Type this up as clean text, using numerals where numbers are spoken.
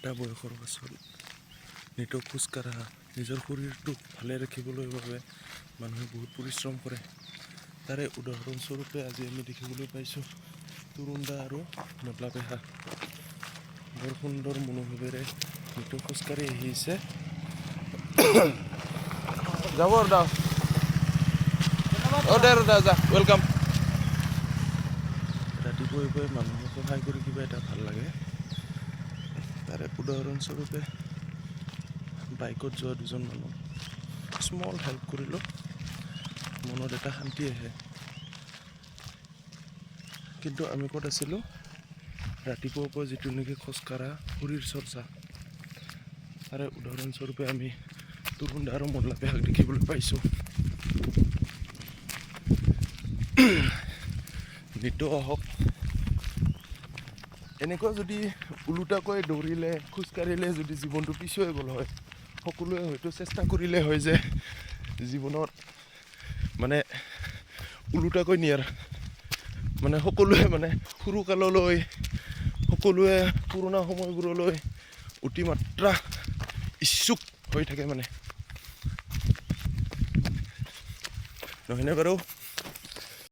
এটা বয়সৰ পাছত নিতৌ খোজকাঢ়া নিজৰ শৰীৰটোক ভালে ৰাখিবলৈ বাবে মানুহে বহুত পৰিশ্ৰম কৰে। তাৰে উদাহৰণস্বৰূপে আজি আমি দেখিবলৈ পাইছোঁ তৰুণ দা আৰু মদলা পেহা বৰ সুন্দৰ মনোভাৱেৰে নিতৌ খোজকাঢ়ি আহিছে। যাব দা দা যা ৱেলকাম। ৰাতিপুৱাই মানুহক সহায় কৰি কিবা এটা ভাল লাগে। তাৰে উদাহৰণস্বৰূপে বাইকত যোৱা দুজন মানুহ স্মল হেল্প কৰিলোঁ, মনত এটা শান্তি আহে। কিন্তু আমি ক'ত আছিলোঁ? ৰাতিপুৱাৰ পৰা যিটো নেকি খোজকাঢ়া শৰীৰ চৰ্চা, তাৰে উদাহৰণস্বৰূপে আমি তৰুণ দা আৰু মদলা পেহাক দেখিবলৈ পাইছোঁ। নিতৌ আহক, এনেকুৱা যদি ওলোটাকৈ দৌৰিলে খোজকাঢ়িলে যদি জীৱনটো পিছুৱাই গ'ল হয়, সকলোৱে হয়তো চেষ্টা কৰিলে হয় যে জীৱনত মানে ওলোটাকৈ নিয়াৰ মানে সকলোৱে মানে সৰুকাললৈ সকলোৱে পুৰণা সময়বোৰলৈ অতিমাত্ৰা ইচ্ছুক হৈ থাকে মানে, নহয়নে বাৰু?